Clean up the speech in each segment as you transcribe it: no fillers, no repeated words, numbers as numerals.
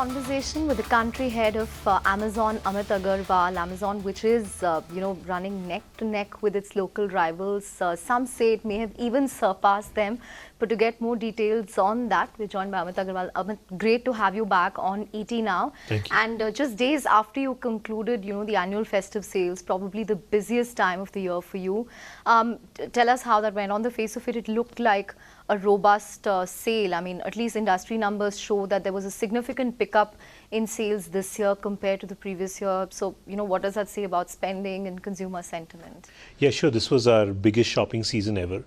conversation with the country head of Amazon, Amit Agarwal. Amazon, which is, running neck to neck with its local rivals. Some say it may have even surpassed them. But to get more details on that, we're joined by Amit Agarwal. Amit, great to have you back on ET now. Thank you. And just days after you concluded, the annual festive sales, probably the busiest time of the year for you. Tell us how that went. On the face of it, it looked like a robust sale. I mean, at least industry numbers show that there was a significant pickup in sales this year compared to the previous year. So, what does that say about spending and consumer sentiment? Yeah, sure. This was our biggest shopping season ever.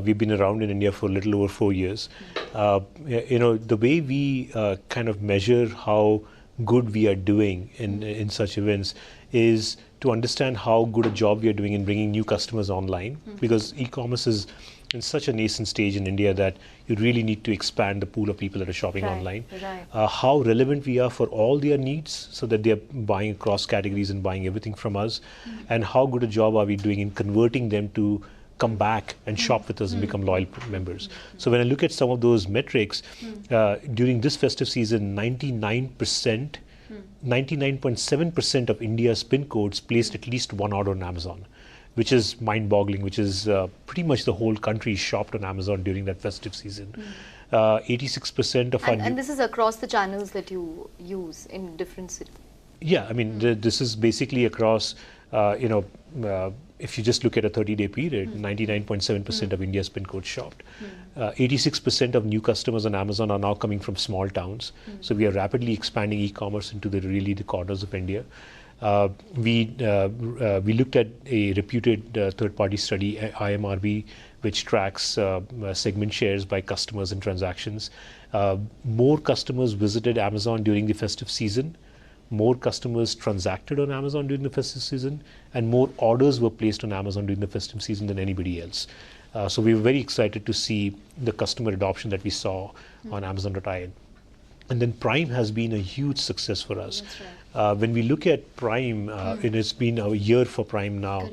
We've been around in India for a little over 4 years. The way we kind of measure how good we are doing in such events is to understand how good a job we are doing in bringing new customers online, because e-commerce is in such a nascent stage in India that you really need to expand the pool of people that are shopping online. Right. How relevant we are for all their needs so that they're buying across categories and buying everything from us, and how good a job are we doing in converting them to come back and shop with us and become loyal members. So when I look at some of those metrics, during this festive season, 99.7% of India's PIN codes placed at least one order on Amazon, which is mind-boggling, which is pretty much the whole country shopped on Amazon during that festive season. 86% of our... And this is across the channels that you use in different cities? Yeah, I mean, this is basically across, if you just look at a 30-day period, 99.7% of India's PIN code shopped. 86% of new customers on Amazon are now coming from small towns. So we are rapidly expanding e-commerce into the corners of India. We looked at a reputed third-party study, IMRB, which tracks segment shares by customers and transactions. More customers visited Amazon during the festive season. More customers transacted on Amazon during the festive season, and more orders were placed on Amazon during the festive season than anybody else. So we were very excited to see the customer adoption that we saw on Amazon.in. And then Prime has been a huge success for us. That's right. When we look at Prime, and it's been a year for Prime now,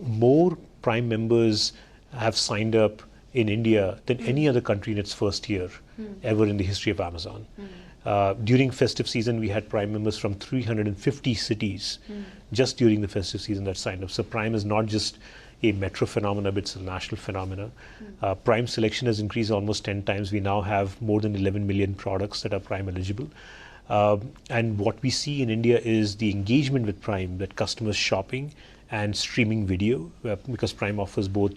more Prime members have signed up in India than any other country in its first year ever in the history of Amazon. During festive season, we had Prime members from 350 cities just during the festive season that signed up. So Prime is not just a metro phenomena, but it's a national phenomena. Prime selection has increased almost 10 times. We now have more than 11 million products that are Prime eligible. And what we see in India is the engagement with Prime, that customers shopping and streaming video, because Prime offers both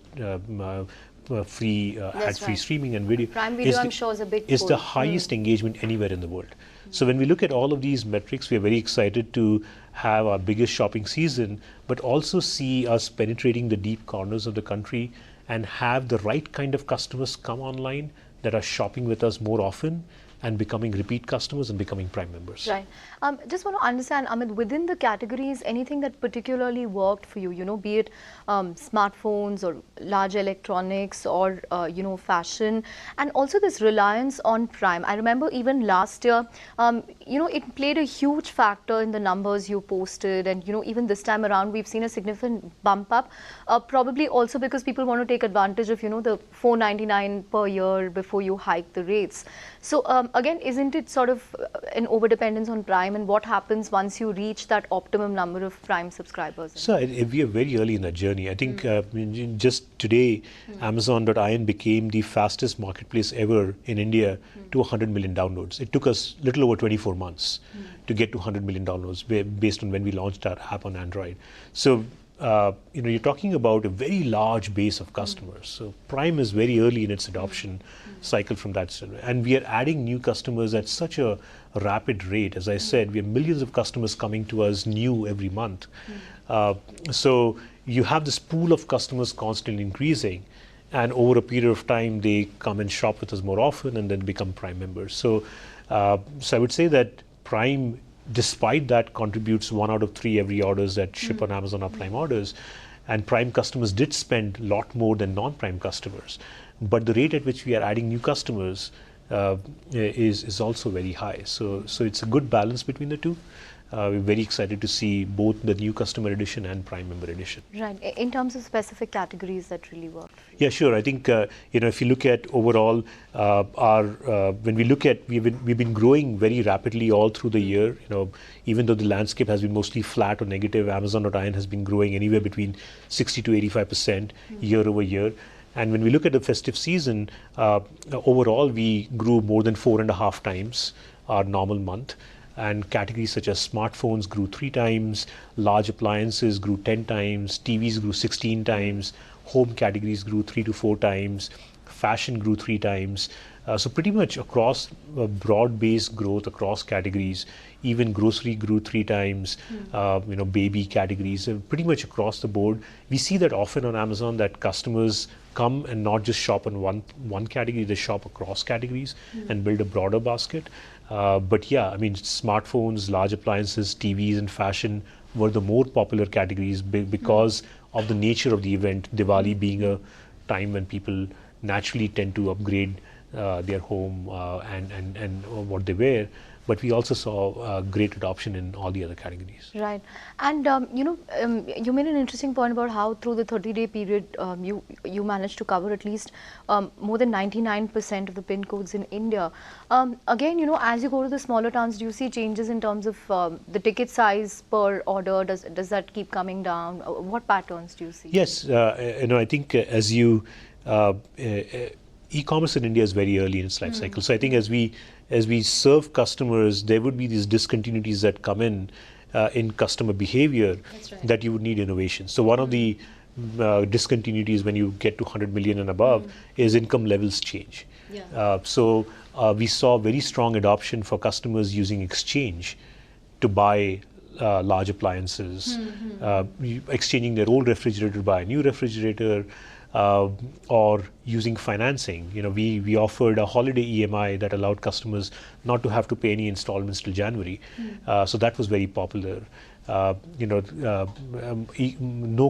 free ad-free streaming and video. Prime Video, I'm sure, is a big pull. Is the highest engagement anywhere in the world. So when we look at all of these metrics, we are very excited to have our biggest shopping season, but also see us penetrating the deep corners of the country and have the right kind of customers come online that are shopping with us more often and becoming repeat customers and becoming Prime members. Right. Just want to understand, Amit, within the categories, anything that particularly worked for you, be it smartphones or large electronics or, fashion, and also this reliance on Prime. I remember even last year, it played a huge factor in the numbers you posted, and, even this time around, we've seen a significant bump up, probably also because people want to take advantage of, the $4.99 per year before you hike the rates. So, again, isn't it sort of an overdependence on Prime, and what happens once you reach that optimum number of Prime subscribers? So we are very early in that journey. I think just today, Amazon.in became the fastest marketplace ever in India to 100 million downloads. It took us a little over 24 months to get to 100 million downloads based on when we launched our app on Android. So you're talking about a very large base of customers. So Prime is very early in its adoption cycle from that standpoint. And we are adding new customers at such a rapid rate. As I said, we have millions of customers coming to us new every month. So you have this pool of customers constantly increasing. And over a period of time, they come and shop with us more often and then become Prime members. So I would say that Prime, despite that, contributes 1 out of 3 every orders that ship on Amazon are Prime orders. And Prime customers did spend a lot more than non-Prime customers. But the rate at which we are adding new customers is also very high. So it's a good balance between the two. We're very excited to see both the new customer edition and Prime member edition. Right. In terms of specific categories that really worked for you. Yeah, sure. I think if you look at overall when we look at we've been growing very rapidly all through the year. Even though the landscape has been mostly flat or negative, Amazon.in has been growing anywhere between 60 to 85% year over year. And when we look at the festive season, overall we grew more than 4.5 times our normal month. And categories such as smartphones grew 3 times, large appliances grew 10 times, TVs grew 16 times, home categories grew 3 to 4 times, fashion grew 3 times. So pretty much across broad-based growth across categories. Even grocery grew 3 times. Baby categories, pretty much across the board. We see that often on Amazon that customers come and not just shop on one category, they shop across categories and build a broader basket. But yeah, I mean, smartphones, large appliances, TVs, and fashion were the more popular categories because of the nature of the event. Diwali being a time when people naturally tend to upgrade their home and what they wear. But we also saw great adoption in all the other categories. Right. And, you made an interesting point about how through the 30-day period, you managed to cover at least more than 99% of the PIN codes in India. Again, as you go to the smaller towns, do you see changes in terms of the ticket size per order? Does that keep coming down? What patterns do you see? Yes. I think e-commerce in India is very early in its life cycle. So I think as we serve customers, there would be these discontinuities that come in customer behavior. That's right. That you would need innovation. So one of the discontinuities when you get to 100 million and above is income levels change. Yeah. So we saw very strong adoption for customers using exchange to buy large appliances, exchanging their old refrigerator to buy a new refrigerator. Or using financing. We offered a holiday EMI that allowed customers not to have to pay any installments till January. So that was very popular. No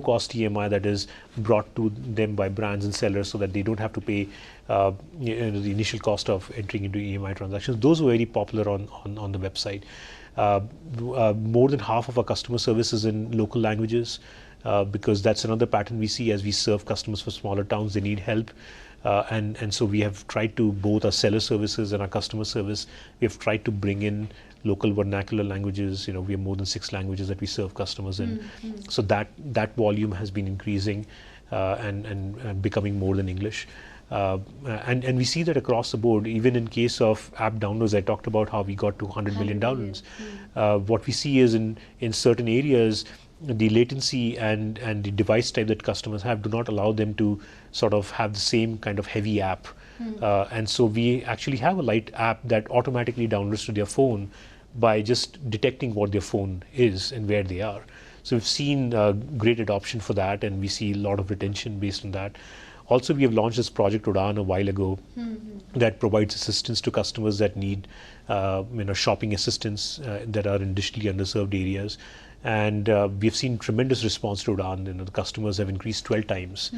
cost EMI that is brought to them by brands and sellers so that they don't have to pay the initial cost of entering into EMI transactions. Those were very popular on the website. More than half of our customer service is in local languages. Because that's another pattern we see as we serve customers for smaller towns. They need help. And so we have tried to, both our seller services and our customer service, we have tried to bring in local vernacular languages. We have more than 6 languages that we serve customers in. So that volume has been increasing and becoming more than English. And we see that across the board, even in case of app downloads. I talked about how we got to 100 million downloads. What we see is in certain areas, the latency and the device type that customers have do not allow them to sort of have the same kind of heavy app. And so we actually have a light app that automatically downloads to their phone by just detecting what their phone is and where they are. So we've seen great adoption for that, and we see a lot of retention based on that. Also, we have launched this Project Udaan a while ago that provides assistance to customers that need shopping assistance that are in digitally underserved areas. And we've seen tremendous response to Udaan. The customers have increased 12 times,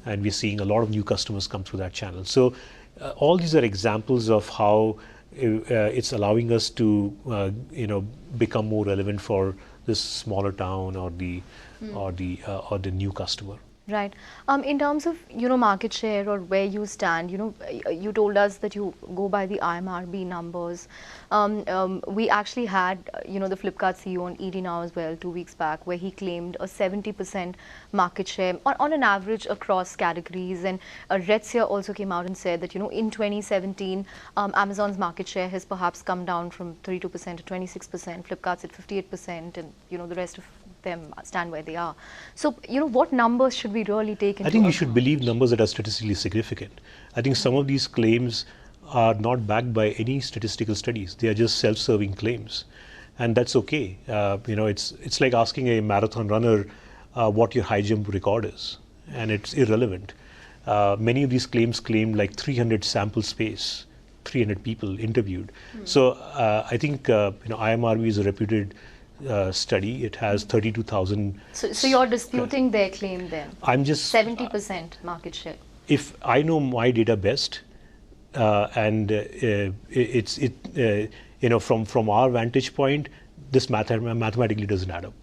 and we're seeing a lot of new customers come through that channel. So all these are examples of how it's allowing us to become more relevant for this smaller town or the new customer. Right. In terms of market share or where you stand, you told us that you go by the IMRB numbers. We actually had the Flipkart CEO on ED Now as well 2 weeks back, where he claimed a 70% market share on an average across categories. And Retsia also came out and said that in 2017 Amazon's market share has perhaps come down from 32% to 26%. Flipkart's at 58%, and the rest of them stand where they are. So, what numbers should we really take into account? I think we should believe numbers that are statistically significant. I think some of these claims are not backed by any statistical studies. They are just self-serving claims, and that's okay. It's like asking a marathon runner what your high jump record is, and it's irrelevant. Many of these claims claim like 300 sample space, 300 people interviewed. So I think IMRB is a reputed study. It has 32,000. So you're disputing their claim then? I'm just 70% market share. If I know my data best, From our vantage point, this mathematically doesn't add up.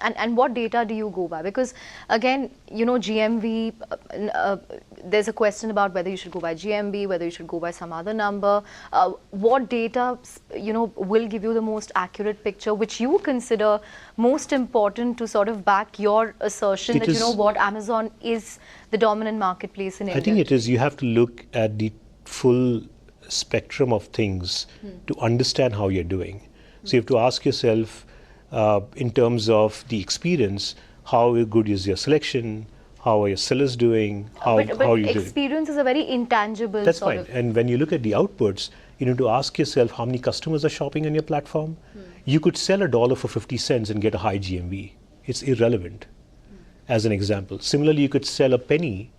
And what data do you go by? Because again, GMV, there's a question about whether you should go by GMV, whether you should go by some other number. What data, will give you the most accurate picture, which you consider most important to sort of back your assertion that, what, Amazon is the dominant marketplace in India? I think it is. You have to look at the full spectrum of things to understand how you're doing. So you have to ask yourself, in terms of the experience, how good is your selection? How are your sellers doing? How are you doing? Experience is a very intangible That's fine. And when you look at the outputs, you need to ask yourself how many customers are shopping on your platform. You could sell $1 for 50 cents and get a high GMV. It's irrelevant, as an example. Similarly, you could sell a penny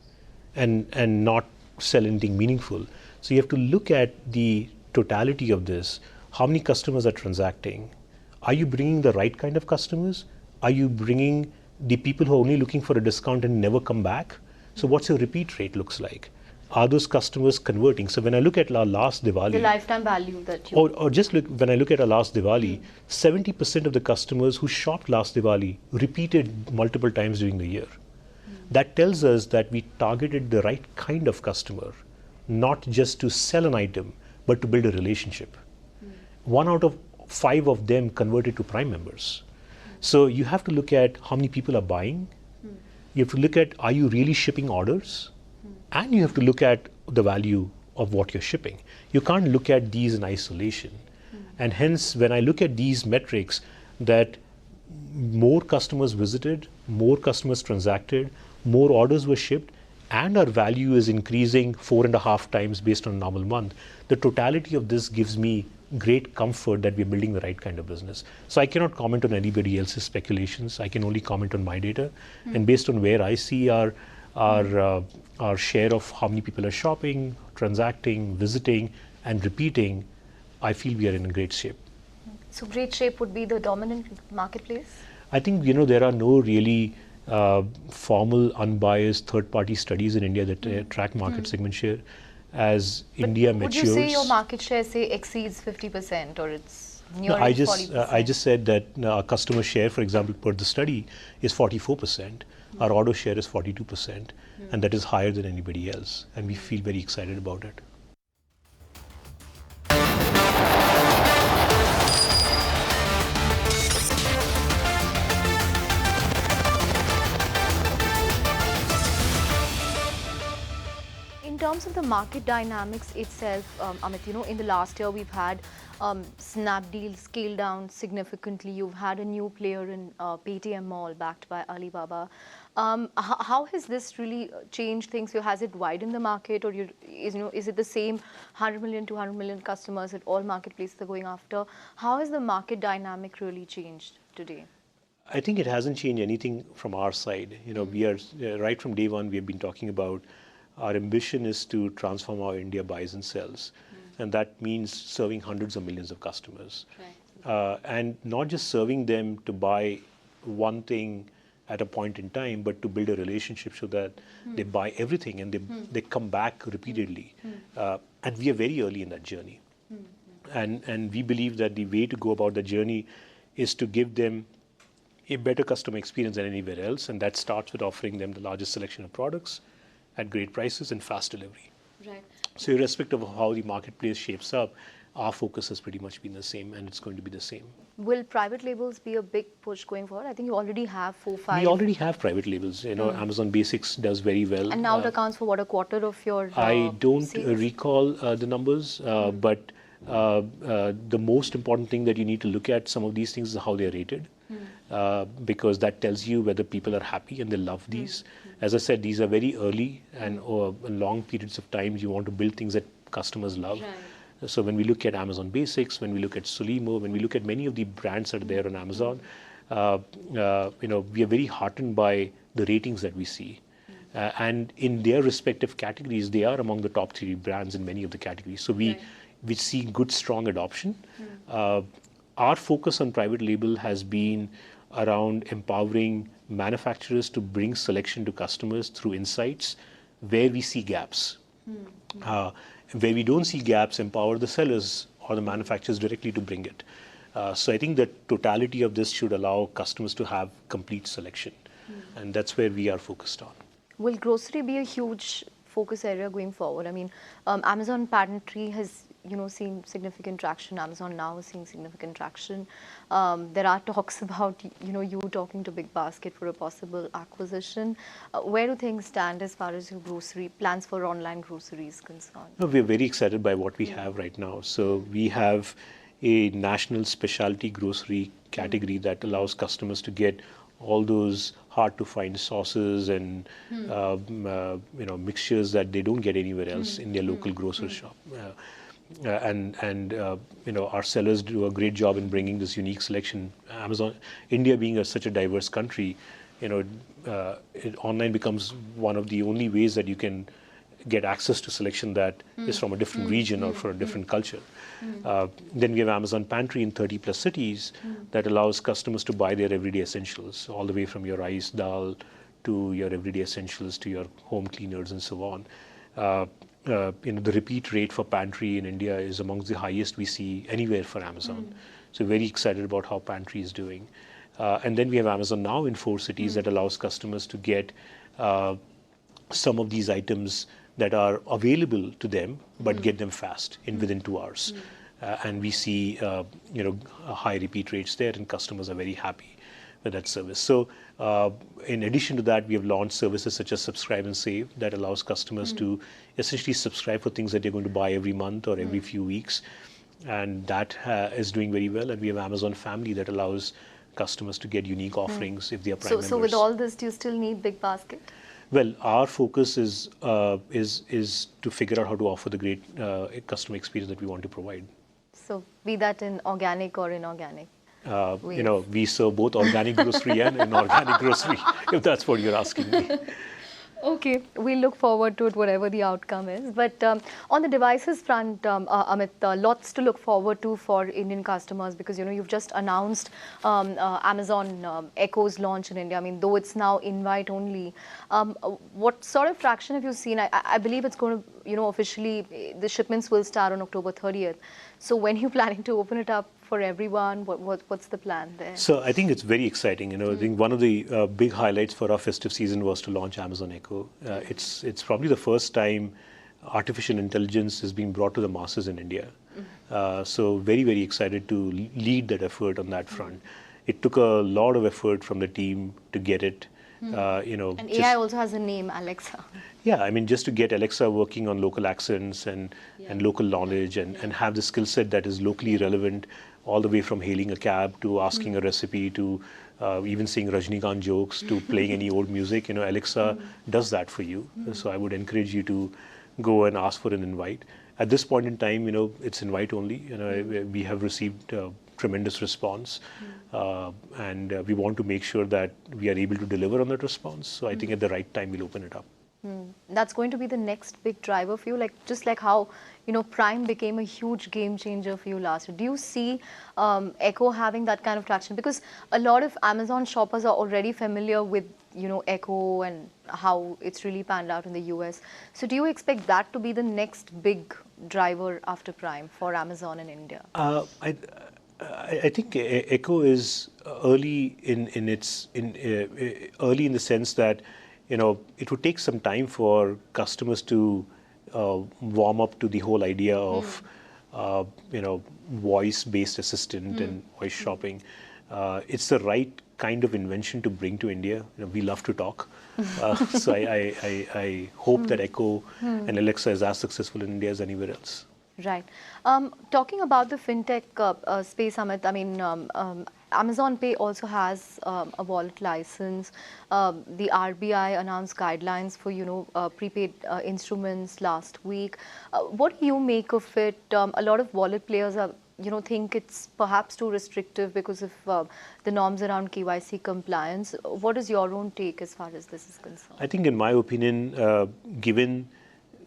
and not sell anything meaningful. So you have to look at the totality of this. How many customers are transacting? Are you bringing the right kind of customers? Are you bringing the people who are only looking for a discount and never come back? So what's your repeat rate looks like? Are those customers converting? So when I look at our last Diwali, the lifetime value that you... Or just look, when I look at our last Diwali, 70% of the customers who shopped last Diwali repeated multiple times during the year. That tells us that we targeted the right kind of customer, not just to sell an item, but to build a relationship. 1 out of 5 of them converted to Prime members. So you have to look at how many people are buying. You have to look at, are you really shipping orders? And you have to look at the value of what you're shipping. You can't look at these in isolation. And hence, when I look at these metrics, that more customers visited, more customers transacted, more orders were shipped, and our value is increasing 4.5 times based on a normal month, the totality of this gives me great comfort that we're building the right kind of business. So I cannot comment on anybody else's speculations. I can only comment on my data. And based on where I see our share of how many people are shopping, transacting, visiting, and repeating, I feel we are in a great shape. So great shape would be the dominant marketplace? I think, there are no really formal, unbiased third-party studies in India that track market segment share. As India matures, would you say your market share, say, exceeds 50%, or it's near 40%? I just said that our customer share, for example, per the study, is 44%. Our order share is 42%, and that is higher than anybody else. And we feel very excited about it. In terms of the market dynamics itself, Amit, in the last year we've had Snapdeal scale down significantly. You've had a new player in Paytm Mall backed by Alibaba. How has this really changed things? Has it widened the market, or is it the same 100 million, 200 million customers that all marketplaces are going after? How has the market dynamic really changed today? I think it hasn't changed anything from our side. We are right from day one. We have been talking about our ambition is to transform how India buys and sells, and that means serving hundreds of millions of customers, and not just serving them to buy one thing at a point in time, but to build a relationship so that they buy everything and they come back repeatedly. And we are very early in that journey, and we believe that the way to go about the journey is to give them a better customer experience than anywhere else, and that starts with offering them the largest selection of products at great prices and fast delivery. Right. So irrespective of how the marketplace shapes up, our focus has pretty much been the same, and it's going to be the same. Will private labels be a big push going forward? I think you already have 4, 5. We already have private labels. Amazon Basics does very well. And now it accounts for, what, a quarter of your I don't sales? recall the numbers, but the most important thing that you need to look at some of these things is how they're rated, because that tells you whether people are happy and they love these. As I said, these are very early, and long periods of time you want to build things that customers love. Right. So when we look at Amazon Basics, when we look at Solimo, when we look at many of the brands that are there on Amazon, we are very heartened by the ratings that we see. And in their respective categories, they are among the top 3 brands in many of the categories. So we see good, strong adoption. Our focus on private label has been around empowering manufacturers to bring selection to customers through insights where we see gaps. Where we don't see gaps, empower the sellers or the manufacturers directly to bring it. So I think the totality of this should allow customers to have complete selection. And that's where we are focused on. Will grocery be a huge focus area going forward? I mean, Amazon Pantry has, seen significant traction. Amazon Now is seeing significant traction. There are talks about, you talking to Big Basket for a possible acquisition. Where do things stand as far as your grocery plans for online grocery is concerned? No, we're very excited by what we have right now. So we have a national specialty grocery category that allows customers to get all those hard to find sauces and mixtures that they don't get anywhere else in their local grocery shop. Our sellers do a great job in bringing this unique selection. Amazon, India being such a diverse country, online becomes one of the only ways that you can get access to selection that is from a different region or for a different culture. Then we have Amazon Pantry in 30 plus cities that allows customers to buy their everyday essentials, all the way from your rice, dal, to your everyday essentials, to your home cleaners and so on. The repeat rate for Pantry in India is amongst the highest we see anywhere for Amazon. So very excited about how Pantry is doing. And then we have Amazon Now in 4 cities that allows customers to get some of these items that are available to them, but get them fast within 2 hours. And we see high repeat rates there, and customers are very happy with that service. So in addition to that, we have launched services such as Subscribe and Save that allows customers to essentially subscribe for things that they're going to buy every month or every few weeks. And that is doing very well. And we have Amazon Family that allows customers to get unique offerings if they are Prime members. So with all this, do you still need Big Basket? Well, our focus is to figure out how to offer the great customer experience that we want to provide. So be that in organic or inorganic? We serve both organic grocery and inorganic grocery, if that's what you're asking me. Okay, we look forward to it, whatever the outcome is. But on the devices front, Amit, lots to look forward to for Indian customers because, you've just announced Amazon Echo's launch in India. I mean, though it's now invite only, what sort of traction have you seen? I believe it's going to, officially, the shipments will start on October 30th. So when are you planning to open it up for everyone? What's the plan there? So I think it's very exciting. I think one of the big highlights for our festive season was to launch Amazon Echo. It's probably the first time artificial intelligence is being brought to the masses in India. So very, very excited to lead that effort on that front. It took a lot of effort from the team to get it. And AI also has a name, Alexa. Yeah, I mean, just to get Alexa working on local accents and local knowledge and have the skill set that is locally relevant, all the way from hailing a cab to asking a recipe to even saying Rajnikant jokes to playing any old music. Alexa does that for you. So I would encourage you to go and ask for an invite. At this point in time, it's invite only. We have received tremendous response, and we want to make sure that we are able to deliver on that response. So I think at the right time we'll open it up. That's going to be the next big driver for you, just like how Prime became a huge game changer for you last year. Do you see Echo having that kind of traction? Because a lot of Amazon shoppers are already familiar with Echo and how it's really panned out in the US. So do you expect that to be the next big driver after Prime for Amazon in India? I think Echo is early early in the sense that it would take some time for customers to warm up to the whole idea of voice-based assistant and voice shopping. It's the right kind of invention to bring to India. We love to talk, so I hope that Echo and Alexa is as successful in India as anywhere else. Right. Talking about the fintech space, Amit, I mean, Amazon Pay also has a wallet license. The RBI announced guidelines for, prepaid instruments last week. What do you make of it? A lot of wallet players are, think it's perhaps too restrictive because of the norms around KYC compliance. What is your own take as far as this is concerned? I think, in my opinion, given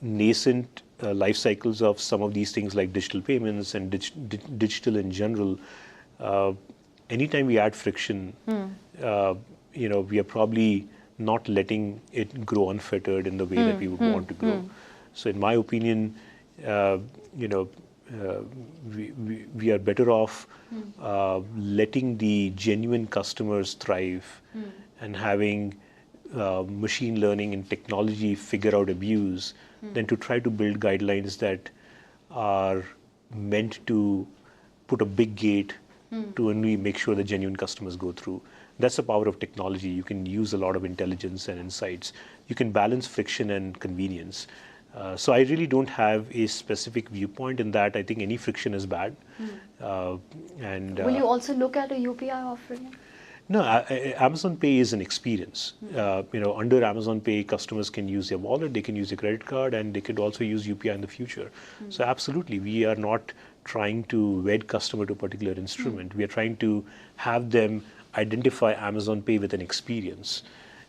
nascent life cycles of some of these things like digital payments and digital in general, anytime we add friction, we are probably not letting it grow unfettered in the way that we would want to grow. So in my opinion, uh, you know, we are better off letting the genuine customers thrive and having machine learning and technology figure out abuse than to try to build guidelines that are meant to put a big gate to only make sure the genuine customers go through. That's the power of technology. You can use a lot of intelligence and insights. You can balance friction and convenience. So I really don't have a specific viewpoint in that. I think any friction is bad. Will you also look at a UPI offering? No, Amazon Pay is an experience. Under Amazon Pay, customers can use their wallet, they can use their credit card, and they could also use UPI in the future. So absolutely, we are not trying to wed customer to a particular instrument. We are trying to have them identify Amazon Pay with an experience.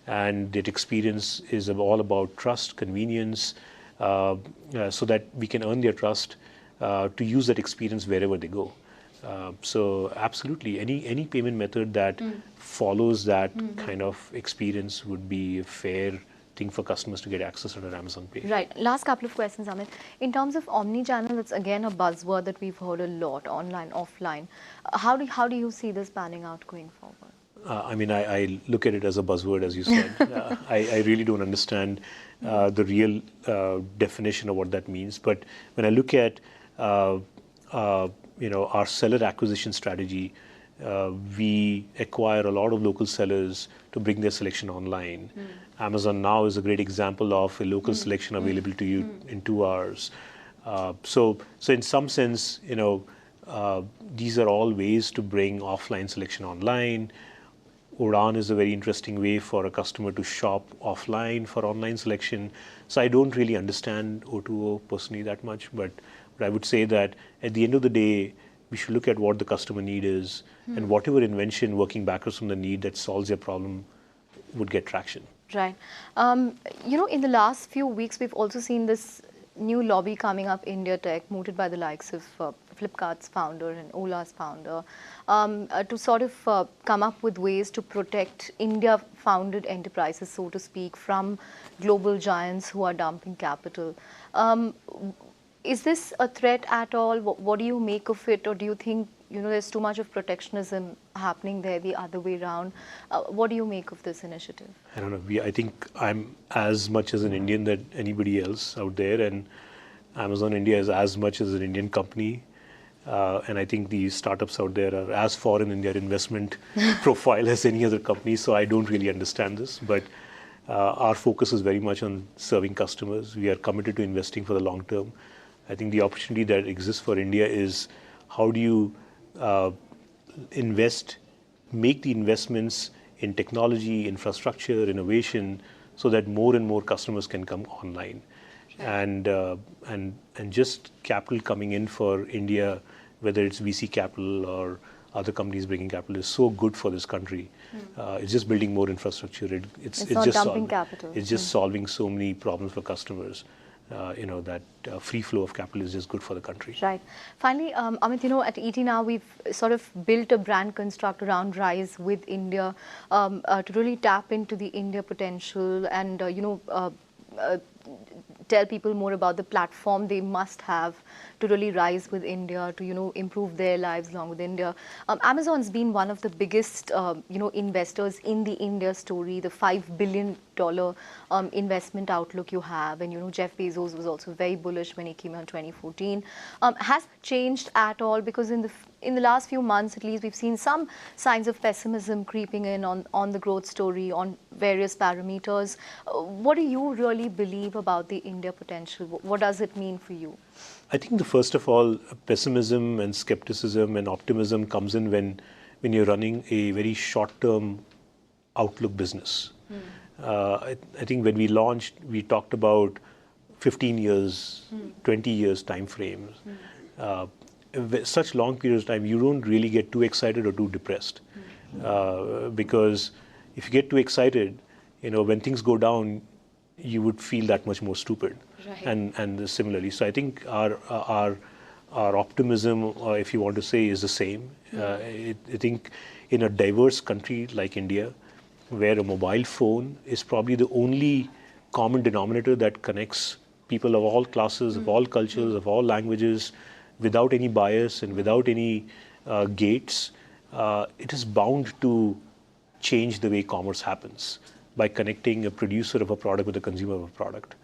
And that experience is all about trust, convenience, so that we can earn their trust to use that experience wherever they go. So absolutely, any payment method that follows that kind of experience would be a fair thing for customers to get access under Amazon Pay. Right. Last couple of questions, Amit. In terms of omni-channel, it's again a buzzword that we've heard a lot, online, offline. How do you see this panning out going forward? I look at it as a buzzword, as you said. I really don't understand the real definition of what that means. But when I look at our seller acquisition strategy, we acquire a lot of local sellers to bring their selection online. Amazon Now is a great example of a local selection available to you in 2 hours. So in some sense, these are all ways to bring offline selection online. Udan is a very interesting way for a customer to shop offline for online selection. So I don't really understand O2O personally that much, but I would say that at the end of the day, we should look at what the customer need is, and whatever invention working backwards from the need that solves their problem would get traction. Right. In the last few weeks, we've also seen this new lobby coming up, India Tech, mooted by the likes of Flipkart's founder and Ola's founder, to sort of come up with ways to protect India-founded enterprises, so to speak, from global giants who are dumping capital. Is this a threat at all? What do you make of it? Or do you think there's too much of protectionism happening there the other way around? What do you make of this initiative? I don't know. I think I'm as much as an Indian that anybody else out there, and Amazon India is as much as an Indian company. And I think the startups out there are as foreign in their investment profile as any other company. So I don't really understand this. But our focus is very much on serving customers. We are committed to investing for the long term. I think the opportunity that exists for India is how do you make the investments in technology, infrastructure, innovation, so that more and more customers can come online. Sure. And just capital coming in for India, whether it's VC capital or other companies bringing capital, is so good for this country. It's just building more infrastructure. It's not just dumping capital. It's just solving so many problems for customers. That free flow of capital is just good for the country. Right. Finally, Amit, at ET Now, we've sort of built a brand construct around Rise with India to really tap into the India potential and, tell people more about the platform they must have to really rise with India, to, improve their lives along with India. Amazon's been one of the biggest, investors in the India story, the $5 billion investment outlook you have. And, Jeff Bezos was also very bullish when he came out in 2014. Has that changed at all? Because in the last few months, at least, we've seen some signs of pessimism creeping in on the growth story, on various parameters. What do you really believe about the India potential? What does it mean for you? I think first of all, pessimism and skepticism and optimism comes in when you're running a very short-term outlook business. I think when we launched, we talked about 15 years, 20 years time frames. Such long periods of time, you don't really get too excited or too depressed. Because if you get too excited, when things go down, you would feel that much more stupid. Right. And similarly. So I think our optimism, if you want to say, is the same. I think in a diverse country like India, where a mobile phone is probably the only common denominator that connects people of all classes, of all cultures, of all languages, without any bias and without any gates, it is bound to change the way commerce happens by connecting a producer of a product with a consumer of a product.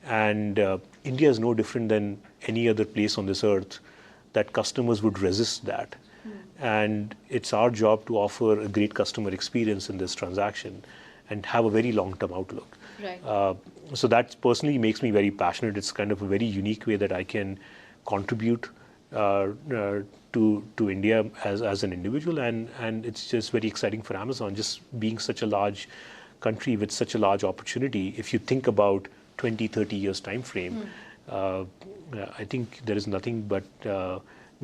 And India is no different than any other place on this earth that customers would resist that. And it's our job to offer a great customer experience in this transaction and have a very long-term outlook. Right. So that personally makes me very passionate. It's kind of a very unique way that I can contribute to India as an individual, and it's just very exciting for Amazon, just being such a large country with such a large opportunity. If you think about 20, 30 years time frame, I think there is nothing but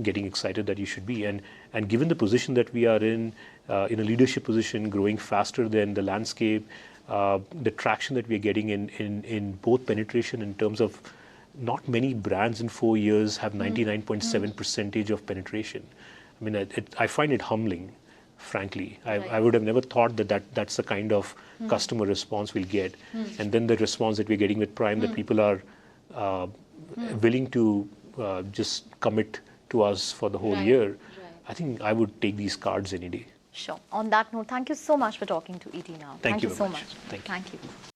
getting excited that you should be. And given the position that we are in a leadership position, growing faster than the landscape, the traction that we are getting in both penetration in terms of not many brands in 4 years have 99.7% of penetration. I mean, I find it humbling, frankly. I would have never thought that's the kind of customer response we'll get. And then the response that we're getting with Prime, that people are willing to just commit to us for the whole year. I think I would take these cards any day. Sure. On that note, thank you so much for talking to ET Now. Thank you so very much. much. Thank you. Thank you.